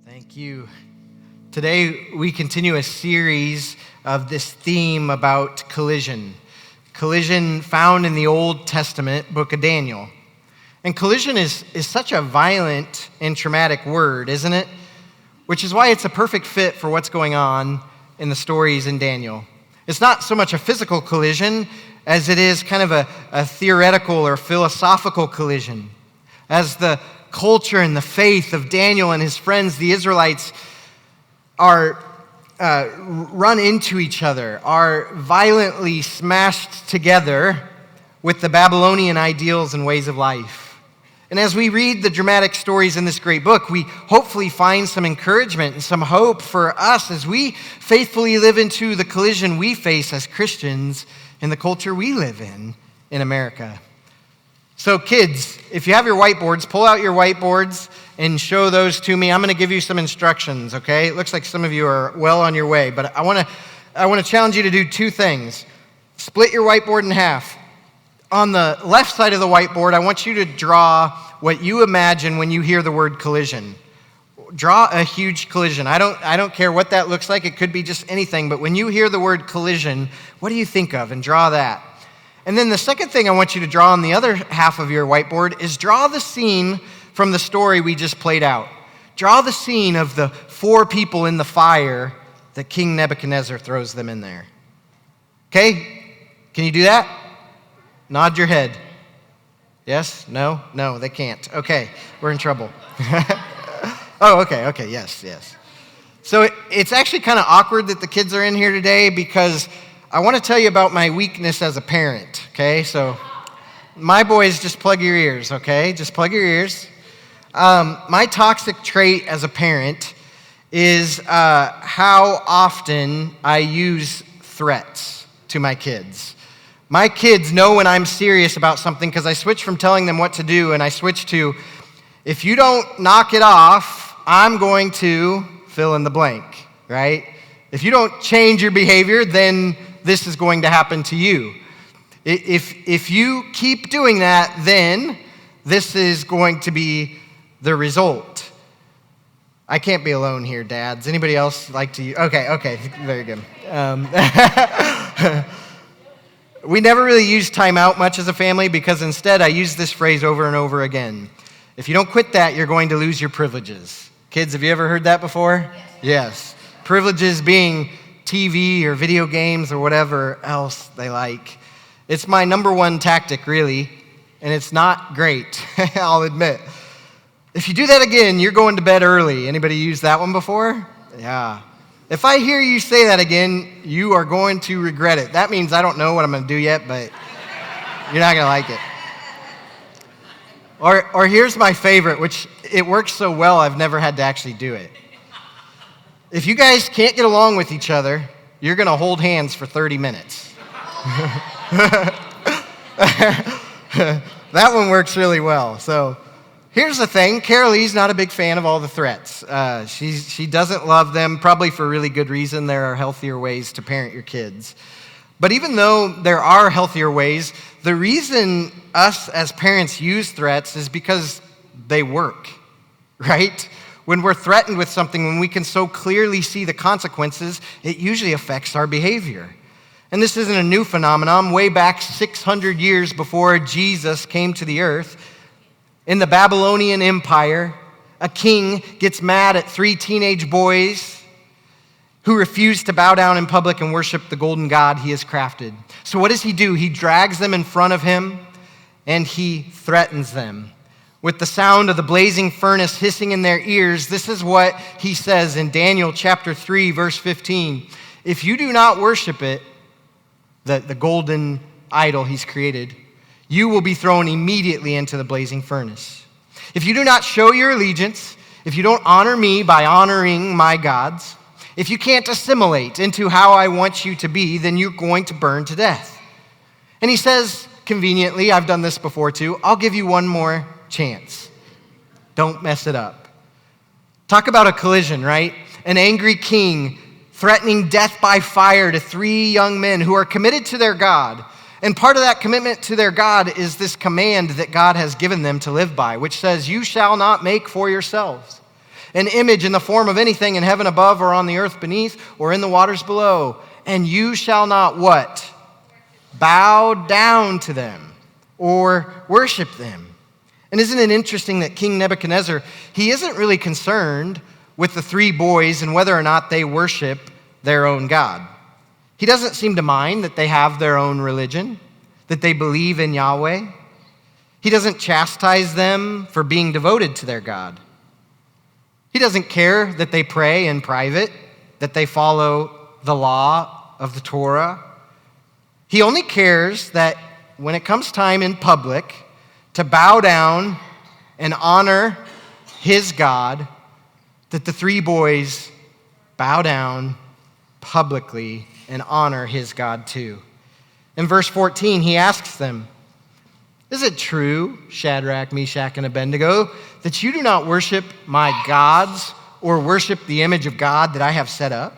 Thank you. Today we continue a series of this theme about collision. Collision found in the Old Testament book of Daniel. And collision is such a violent and traumatic word, isn't it? Which is why it's a perfect fit for what's going on in the stories in Daniel. It's not so much a physical collision as it is kind of a theoretical or philosophical collision. As the culture and the faith of Daniel and his friends, the Israelites, are run into each other, are violently smashed together with the Babylonian ideals and ways of life. And as we read the dramatic stories in this great book, we hopefully find some encouragement and some hope for us as we faithfully live into the collision we face as Christians in the culture we live in America. So kids, if you have your whiteboards, pull out your whiteboards and show those to me. I'm going to give you some instructions, okay? It looks like some of you are well on your way, but I want to challenge you to do two things. Split your whiteboard in half. On the left side of the whiteboard, I want you to draw what you imagine when you hear the word collision. Draw a huge collision. I don't care what that looks like. It could be just anything, but when you hear the word collision, what do you think of? And draw that. And then the second thing I want you to draw on the other half of your whiteboard is draw the scene from the story we just played out. Draw the scene of the 4 people in the fire that King Nebuchadnezzar throws them in there. Okay? Can you do that? Nod your head. Yes? No? No, they can't. Okay, we're in trouble. Oh, okay, yes. So it's actually kind of awkward that the kids are in here today because I want to tell you about my weakness as a parent, okay? So my boys, just plug your ears, okay? Just plug your ears. My toxic trait as a parent is how often I use threats to my kids. My kids know when I'm serious about something because I switch from telling them what to do and I switch to, if you don't knock it off, I'm going to fill in the blank, right? If you don't change your behavior, then this is going to happen to you. If you keep doing that, then this is going to be the result. I can't be alone here, dads. Anybody else like to? Okay, very good. We never really use timeout much as a family because instead I use this phrase over and over again. If you don't quit that, you're going to lose your privileges. Kids, have you ever heard that before? Yes. Privileges being TV or video games or whatever else they like. It's my number one tactic, really, and it's not great, I'll admit. If you do that again, you're going to bed early. Anybody used that one before? Yeah. If I hear you say that again, you are going to regret it. That means I don't know what I'm going to do yet, but you're not going to like it. Or here's my favorite, which it works so well I've never had to actually do it. If you guys can't get along with each other, you're going to hold hands for 30 minutes. That one works really well. So here's the thing. Carolee's not a big fan of all the threats. She doesn't love them, probably for really good reason. There are healthier ways to parent your kids. But even though there are healthier ways, the reason us as parents use threats is because they work, right? When we're threatened with something, when we can so clearly see the consequences, it usually affects our behavior. And this isn't a new phenomenon. Way back 600 years before Jesus came to the earth, in the Babylonian Empire, a king gets mad at 3 teenage boys who refuse to bow down in public and worship the golden god he has crafted. So what does he do? He drags them in front of him and he threatens them. With the sound of the blazing furnace hissing in their ears, this is what he says in Daniel chapter 3, verse 15. If you do not worship it, the golden idol he's created, you will be thrown immediately into the blazing furnace. If you do not show your allegiance, if you don't honor me by honoring my gods, if you can't assimilate into how I want you to be, then you're going to burn to death. And he says, conveniently, I've done this before too, I'll give you one more chance. Don't mess it up. Talk about a collision, right? An angry king threatening death by fire to 3 young men who are committed to their God. And part of that commitment to their God is this command that God has given them to live by, which says, you shall not make for yourselves. an image in the form of anything in heaven above or on the earth beneath or in the waters below. And you shall not what? Bow down to them or worship them. And isn't it interesting that King Nebuchadnezzar, he isn't really concerned with the three boys and whether or not they worship their own God. He doesn't seem to mind that they have their own religion, that they believe in Yahweh. He doesn't chastise them for being devoted to their God. He doesn't care that they pray in private, that they follow the law of the Torah. He only cares that when it comes time in public to bow down and honor his God, that the three boys bow down publicly and honor his God too. In verse 14, he asks them, "Is it true, Shadrach, Meshach, and Abednego, that you do not worship my gods or worship the image of God that I have set up?"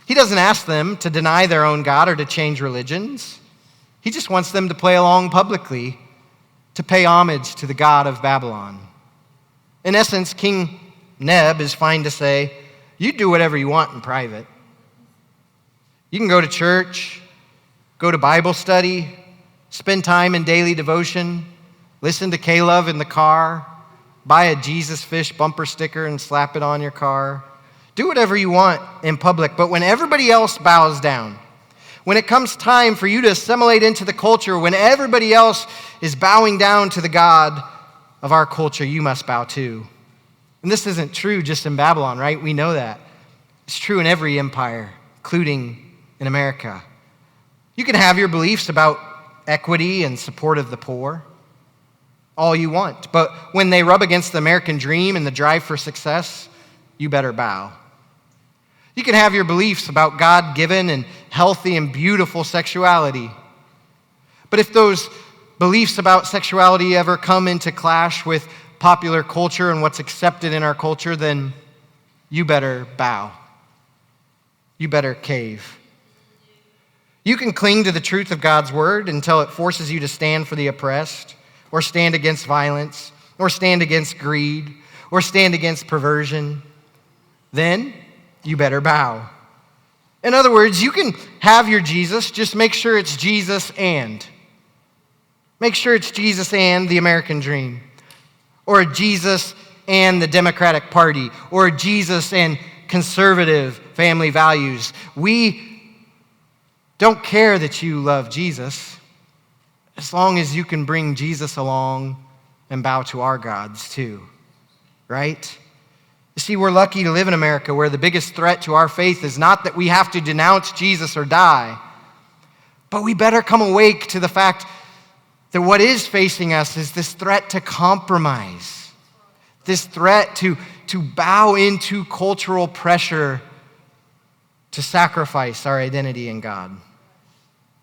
He doesn't ask them to deny their own God or to change religions. He just wants them to play along publicly, to pay homage to the God of Babylon. In essence, King Neb is fine to say, you do whatever you want in private. You can go to church, go to Bible study, spend time in daily devotion, listen to K-Love in the car, buy a Jesus Fish bumper sticker and slap it on your car. Do whatever you want in public, but when everybody else bows down, when it comes time for you to assimilate into the culture, when everybody else is bowing down to the God of our culture, you must bow too. And this isn't true just in Babylon, right? We know that. It's true in every empire, including in America. You can have your beliefs about equity and support of the poor, all you want. But when they rub against the American dream and the drive for success, you better bow. You can have your beliefs about God-given and healthy and beautiful sexuality. But if those beliefs about sexuality ever come into clash with popular culture and what's accepted in our culture, then you better bow. You better cave. You can cling to the truth of God's word until it forces you to stand for the oppressed, or stand against violence, or stand against greed, or stand against perversion. Then you better bow. In other words, you can have your Jesus, just make sure it's Jesus and. Make sure it's Jesus and the American dream, or Jesus and the Democratic Party, or Jesus and conservative family values. We don't care that you love Jesus, as long as you can bring Jesus along and bow to our gods too, right? You see, we're lucky to live in America where the biggest threat to our faith is not that we have to denounce Jesus or die, but we better come awake to the fact that what is facing us is this threat to compromise, this threat to bow into cultural pressure to sacrifice our identity in God.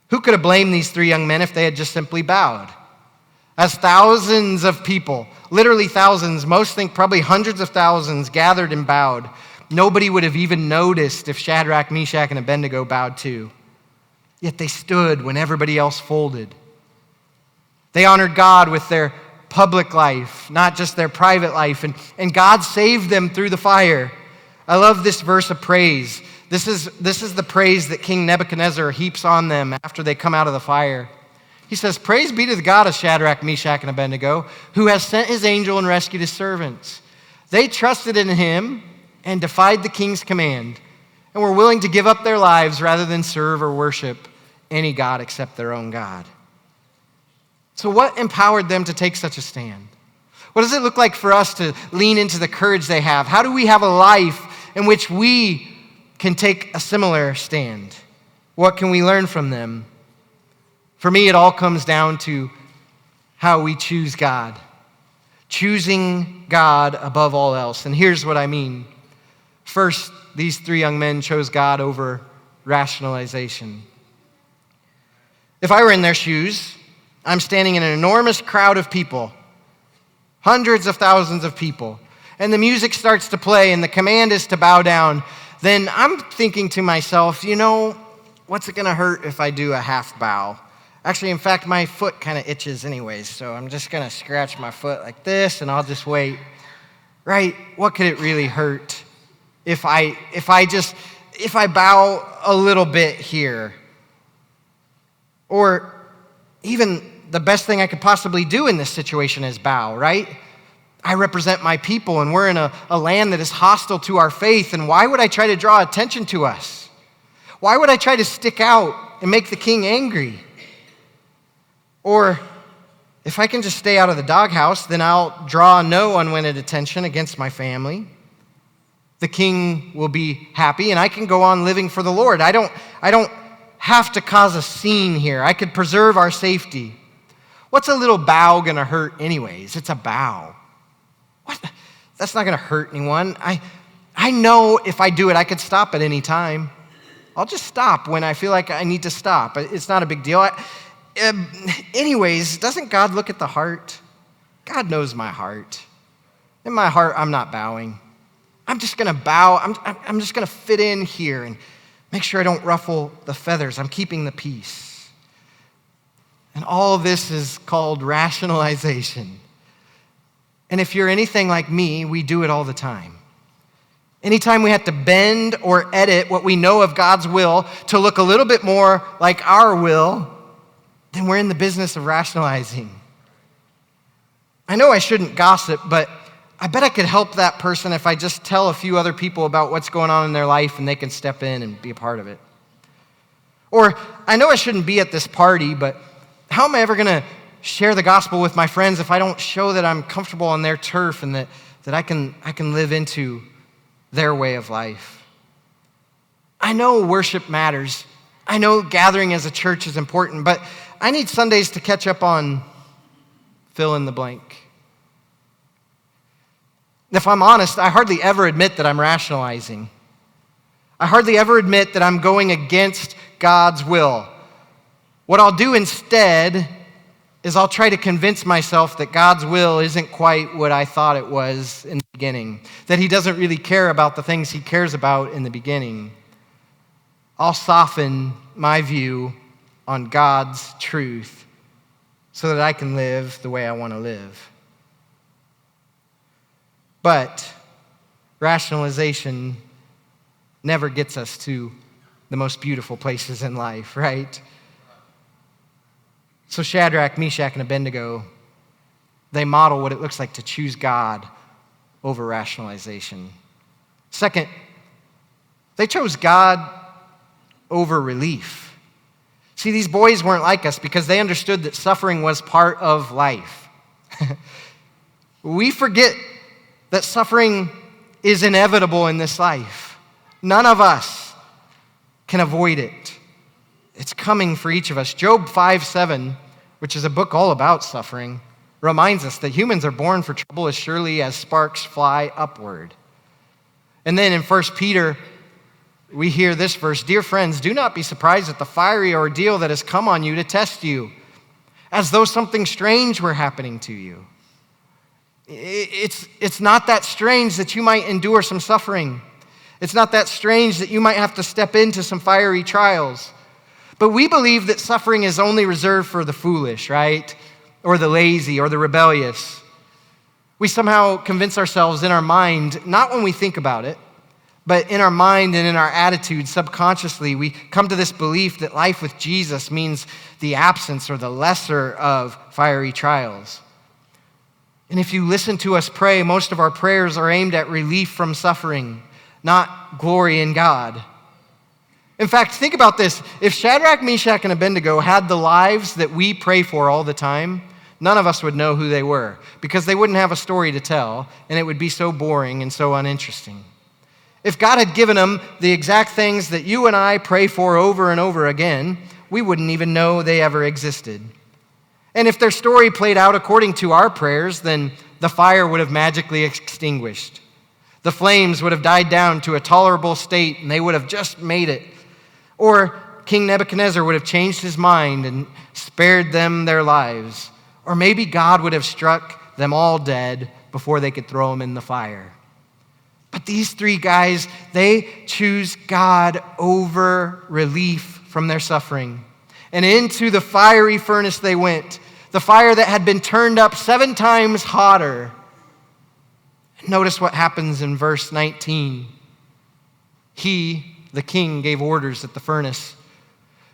Who could have blamed these three young men if they had just simply bowed? As thousands of people, literally thousands, most think probably hundreds of thousands, gathered and bowed, nobody would have even noticed if Shadrach, Meshach, and Abednego bowed too. Yet they stood when everybody else folded. They honored God with their public life, not just their private life, and God saved them through the fire. I love this verse of praise. This is the praise that King Nebuchadnezzar heaps on them after they come out of the fire. He says, "Praise be to the God of Shadrach, Meshach, and Abednego, who has sent his angel and rescued his servants. They trusted in him and defied the king's command, and were willing to give up their lives rather than serve or worship any god except their own God." So what empowered them to take such a stand? What does it look like for us to lean into the courage they have? How do we have a life in which we can take a similar stand? What can we learn from them? For me, it all comes down to how we choose God. Choosing God above all else. And here's what I mean. First, these three young men chose God over rationalization. If I were in their shoes, I'm standing in an enormous crowd of people, hundreds of thousands of people, and the music starts to play and the command is to bow down, then I'm thinking to myself, what's it going to hurt if I do a half bow? Actually, in fact, my foot kind of itches anyways, so I'm just going to scratch my foot like this and I'll just wait, right? What could it really hurt if I bow a little bit here? Or even the best thing I could possibly do in this situation is bow, right? I represent my people, and we're in a land that is hostile to our faith, and why would I try to draw attention to us? Why would I try to stick out and make the king angry? Or if I can just stay out of the doghouse, then I'll draw no unwanted attention against my family. The king will be happy, and I can go on living for the Lord. I don't have to cause a scene here. I could preserve our safety. What's a little bow going to hurt anyways? It's a bow. What? That's not going to hurt anyone. I know if I do it, I could stop at any time. I'll just stop when I feel like I need to stop. It's not a big deal. Anyways, doesn't God look at the heart? God knows my heart. In my heart, I'm not bowing. I'm just going to bow. I'm just going to fit in here and make sure I don't ruffle the feathers. I'm keeping the peace. And all of this is called rationalization. And if you're anything like me, we do it all the time. Anytime we have to bend or edit what we know of God's will to look a little bit more like our will, then we're in the business of rationalizing. I know I shouldn't gossip, but I bet I could help that person if I just tell a few other people about what's going on in their life and they can step in and be a part of it. Or I know I shouldn't be at this party, but how am I ever going to share the gospel with my friends if I don't show that I'm comfortable on their turf and that I can live into their way of life? I know worship matters. I know gathering as a church is important, but I need Sundays to catch up on fill in the blank. If I'm honest, I hardly ever admit that I'm rationalizing. I hardly ever admit that I'm going against God's will. What I'll do instead is I'll try to convince myself that God's will isn't quite what I thought it was in the beginning, that he doesn't really care about the things he cares about in the beginning. I'll soften my view on God's truth so that I can live the way I want to live. But rationalization never gets us to the most beautiful places in life, right? So Shadrach, Meshach, and Abednego, they model what it looks like to choose God over rationalization. Second, they chose God over relief. See, these boys weren't like us because they understood that suffering was part of life. We forget that suffering is inevitable in this life. None of us can avoid it. It's coming for each of us. Job 5:7, which is a book all about suffering, reminds us that humans are born for trouble as surely as sparks fly upward. And then in 1 Peter, we hear this verse, "Dear friends, do not be surprised at the fiery ordeal that has come on you to test you, as though something strange were happening to you." It's not that strange that you might endure some suffering. It's not that strange that you might have to step into some fiery trials. But we believe that suffering is only reserved for the foolish, right? Or the lazy, or the rebellious. We somehow convince ourselves in our mind, not when we think about it, but in our mind and in our attitude, subconsciously, we come to this belief that life with Jesus means the absence or the lesser of fiery trials. And if you listen to us pray, most of our prayers are aimed at relief from suffering, not glory in God. In fact, think about this. If Shadrach, Meshach, and Abednego had the lives that we pray for all the time, none of us would know who they were because they wouldn't have a story to tell, and it would be so boring and so uninteresting. If God had given them the exact things that you and I pray for over and over again, we wouldn't even know they ever existed. And if their story played out according to our prayers, then the fire would have magically extinguished. The flames would have died down to a tolerable state, and they would have just made it. Or King Nebuchadnezzar would have changed his mind and spared them their lives. Or maybe God would have struck them all dead before they could throw them in the fire. But these three guys, they choose God over relief from their suffering. And into the fiery furnace they went, the fire that had been turned up 7 times hotter. Notice what happens in verse 19. He, the king, gave orders that the furnace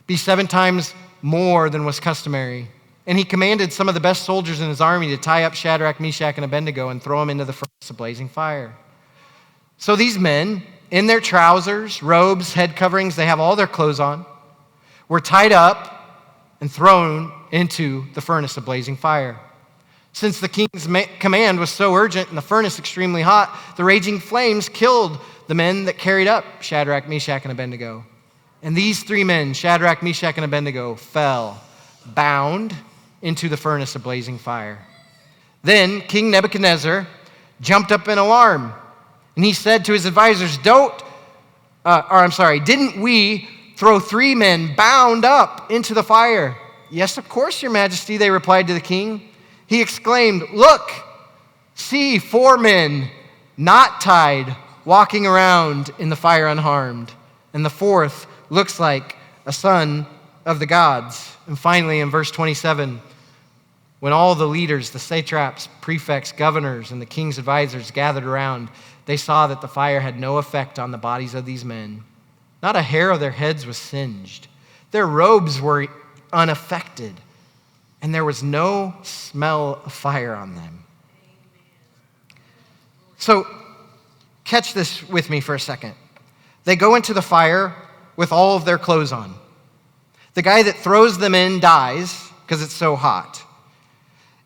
be 7 times more than was customary. And he commanded some of the best soldiers in his army to tie up Shadrach, Meshach, and Abednego and throw them into the furnace of blazing fire. So these men, in their trousers, robes, head coverings, they have all their clothes on, were tied up and thrown into the furnace of blazing fire. Since the king's command was so urgent and the furnace extremely hot, the raging flames killed the men that carried up Shadrach, Meshach, and Abednego. And these 3 men, Shadrach, Meshach, and Abednego, fell bound into the furnace of blazing fire. Then King Nebuchadnezzar jumped up in alarm, and he said to his advisors, didn't we throw 3 men bound up into the fire? Yes, of course, your majesty, they replied to the king. He exclaimed, look, see 4 men not tied, walking around in the fire unharmed. And the 4th looks like a son of the gods. And finally, in verse 27, when all the leaders, the satraps, prefects, governors, and the king's advisors gathered around, they saw that the fire had no effect on the bodies of these men. Not a hair of their heads was singed. Their robes were unaffected, and there was no smell of fire on them. So, catch this with me for a second. They go into the fire with all of their clothes on. The guy that throws them in dies because it's so hot.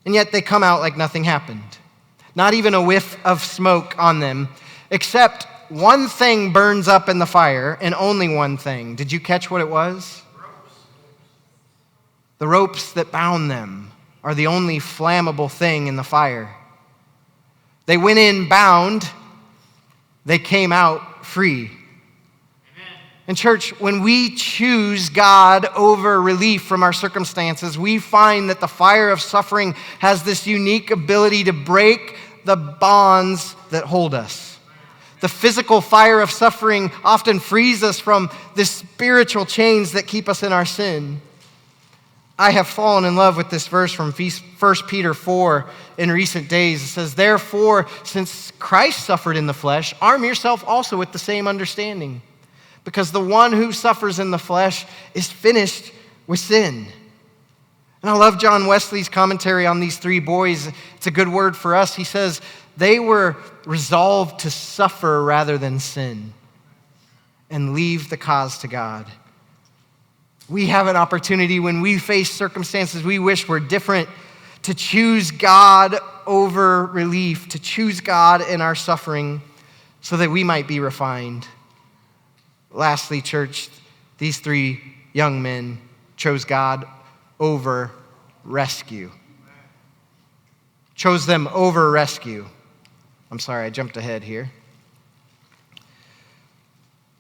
And yet they come out like nothing happened. Not even a whiff of smoke on them, except one thing burns up in the fire, and only one thing. Did you catch what it was? The ropes that bound them are the only flammable thing in the fire. They went in bound, they came out free. And church, when we choose God over relief from our circumstances, we find that the fire of suffering has this unique ability to break the bonds that hold us. The physical fire of suffering often frees us from the spiritual chains that keep us in our sin. I have fallen in love with this verse from 1 Peter 4 in recent days. It says, therefore, since Christ suffered in the flesh, arm yourself also with the same understanding. Because the one who suffers in the flesh is finished with sin. And I love John Wesley's commentary on these 3 boys. It's a good word for us. He says, they were resolved to suffer rather than sin and leave the cause to God. We have an opportunity when we face circumstances we wish were different to choose God over relief, to choose God in our suffering so that we might be refined. Lastly, church, these 3 young men chose God over rescue. Chose them over rescue. I'm sorry, I jumped ahead here.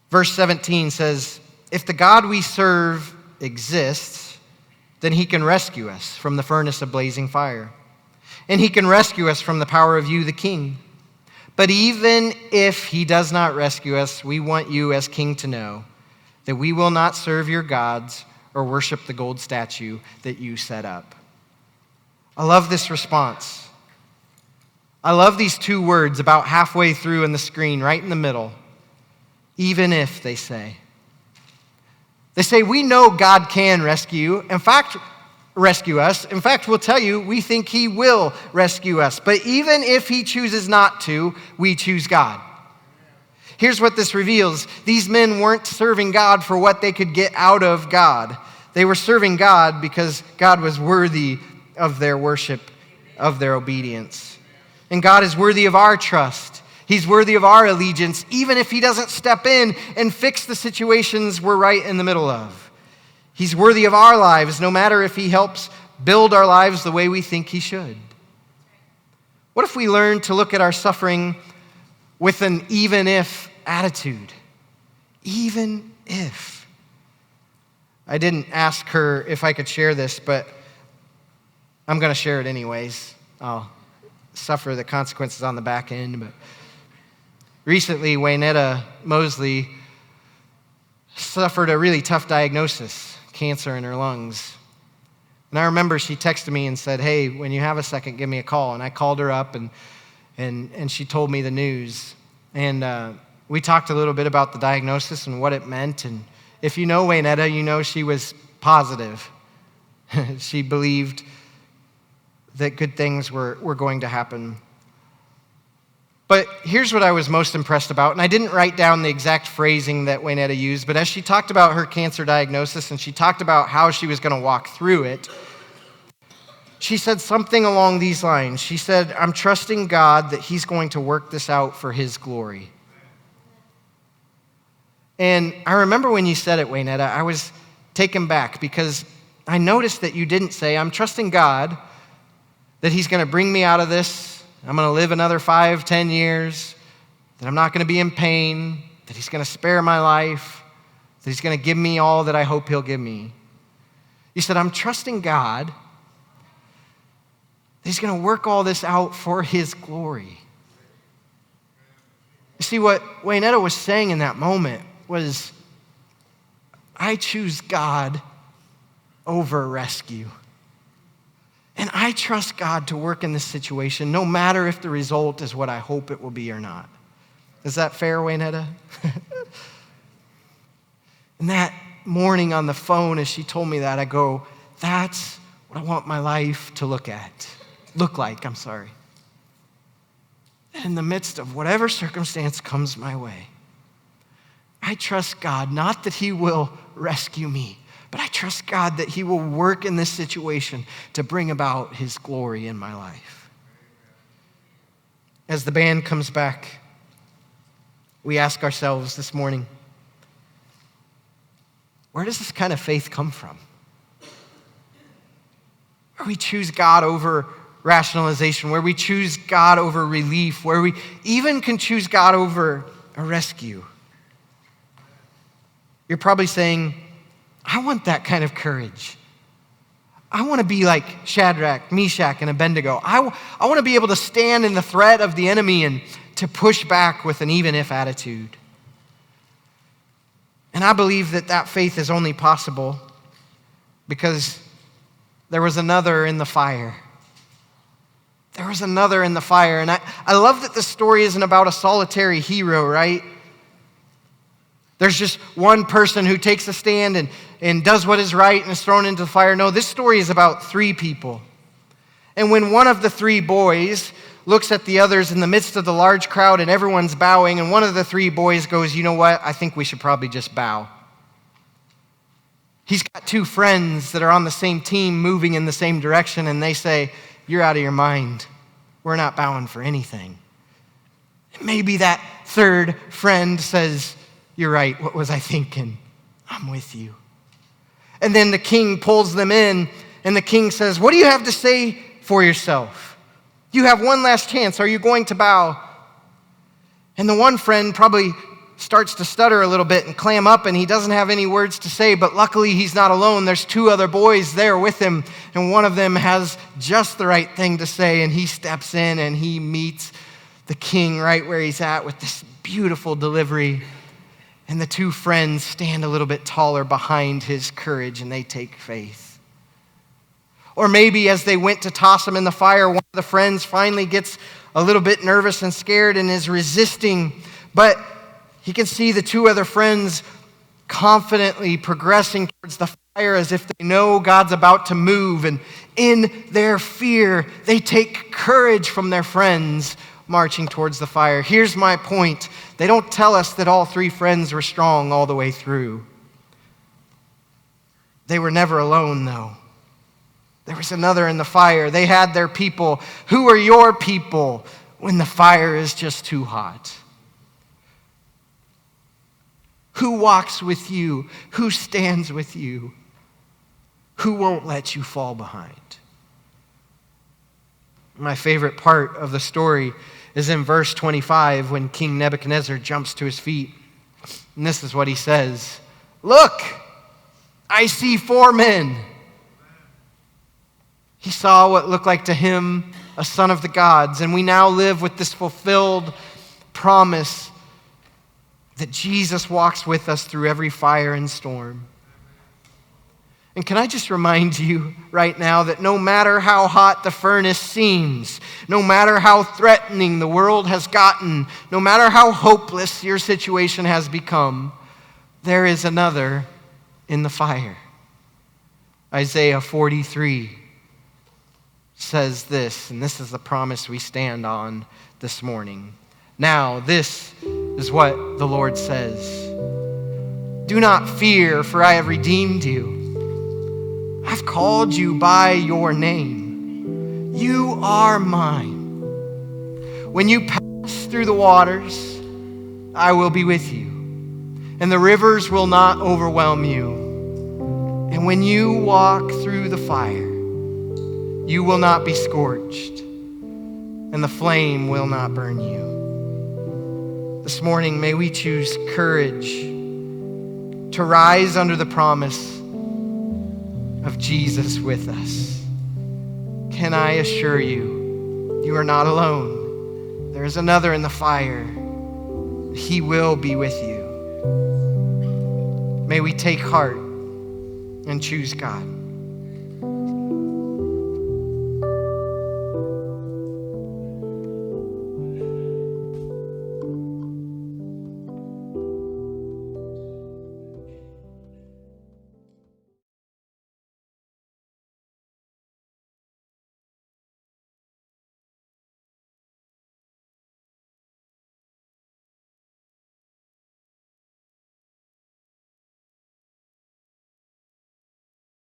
Verse 17 says, if the God we serve exists, then he can rescue us from the furnace of blazing fire. And he can rescue us from the power of you, the king. But even if he does not rescue us, we want you as king to know that we will not serve your gods or worship the gold statue that you set up. I love this response. I love these 2 words about halfway through in the screen, right in the middle. Even if, they say. They say, we know God can rescue us. In fact, we'll tell you, we think he will rescue us. But even if he chooses not to, we choose God. Here's what this reveals. These men weren't serving God for what they could get out of God. They were serving God because God was worthy of their worship, of their obedience. And God is worthy of our trust. He's worthy of our allegiance, even if he doesn't step in and fix the situations we're right in the middle of. He's worthy of our lives, no matter if he helps build our lives the way we think he should. What if we learn to look at our suffering with an even if attitude? Even if. I didn't ask her if I could share this, but I'm going to share it anyways. I'll suffer the consequences on the back end. But recently, Waynetta Mosley suffered a really tough diagnosis. Cancer in her lungs. And I remember she texted me and said, hey, when you have a second, give me a call. And I called her up, and and she told me the news. And we talked a little bit about the diagnosis and what it meant. And if you know Waynetta, you know she was positive. She believed that good things were going to happen. But here's what I was most impressed about, and I didn't write down the exact phrasing that Waynetta used, but as she talked about her cancer diagnosis and she talked about how she was going to walk through it, she said something along these lines. She said, "I'm trusting God that He's going to work this out for His glory." And I remember when you said it, Waynetta, I was taken back because I noticed that you didn't say, "I'm trusting God that He's going to bring me out of this. I'm going to live another 5, 10 years, that I'm not going to be in pain, that He's going to spare my life, that He's going to give me all that I hope He'll give me." You said, "I'm trusting God that He's going to work all this out for His glory." You see, what Waynetta was saying in that moment was, I choose God over rescue. And I trust God to work in this situation, no matter if the result is what I hope it will be or not. Is that fair, Waynetta? And that morning on the phone, as she told me that, I go, that's what I want my life to look like. And in the midst of whatever circumstance comes my way, I trust God, not that He will rescue me, but I trust God that He will work in this situation to bring about His glory in my life. As the band comes back, we ask ourselves this morning, where does this kind of faith come from? Where we choose God over rationalization, where we choose God over relief, where we even can choose God over a rescue. You're probably saying, I want that kind of courage. I want to be like Shadrach, Meshach, and Abednego. I want to be able to stand in the threat of the enemy and to push back with an even-if attitude. And I believe that faith is only possible because there was another in the fire. There was another in the fire. And I love that the story isn't about a solitary hero, right? There's just one person who takes a stand and does what is right and is thrown into the fire. No, this story is about 3 people. And when one of the 3 boys looks at the others in the midst of the large crowd and everyone's bowing, and one of the 3 boys goes, "You know what? I think we should probably just bow." He's got 2 friends that are on the same team moving in the same direction, and they say, "You're out of your mind. We're not bowing for anything." And maybe that 3rd friend says, "You're right, what was I thinking? I'm with you." And then the king pulls them in, and the king says, "What do you have to say for yourself? You have one last chance. Are you going to bow?" And the one friend probably starts to stutter a little bit and clam up, and he doesn't have any words to say, but luckily he's not alone. There's 2 other boys there with him, and one of them has just the right thing to say, and he steps in and he meets the king right where he's at with this beautiful delivery. And the 2 friends stand a little bit taller behind his courage, and they take faith. Or maybe as they went to toss him in the fire, one of the friends finally gets a little bit nervous and scared and is resisting. But he can see the 2 other friends confidently progressing towards the fire as if they know God's about to move. And in their fear, they take courage from their friends marching towards the fire. Here's my point. They don't tell us that all 3 friends were strong all the way through. They were never alone, though. There was another in the fire. They had their people. Who are your people when the fire is just too hot? Who walks with you? Who stands with you? Who won't let you fall behind? My favorite part of the story is in verse 25 when King Nebuchadnezzar jumps to his feet. And this is what he says. "Look, I see 4 men." He saw what looked like to him a son of the gods, and we now live with this fulfilled promise that Jesus walks with us through every fire and storm. And can I just remind you right now that no matter how hot the furnace seems, no matter how threatening the world has gotten, no matter how hopeless your situation has become, there is another in the fire. Isaiah 43 says this, and this is the promise we stand on this morning. Now, this is what the Lord says. Do not fear, for I have redeemed you. I've called you by your name. You are mine. When you pass through the waters, I will be with you, and the rivers will not overwhelm you. And when you walk through the fire, you will not be scorched, and the flame will not burn you. This morning, may we choose courage to rise under the promise of Jesus with us. Can I assure you, you are not alone. There is another in the fire. He will be with you. May we take heart and choose God.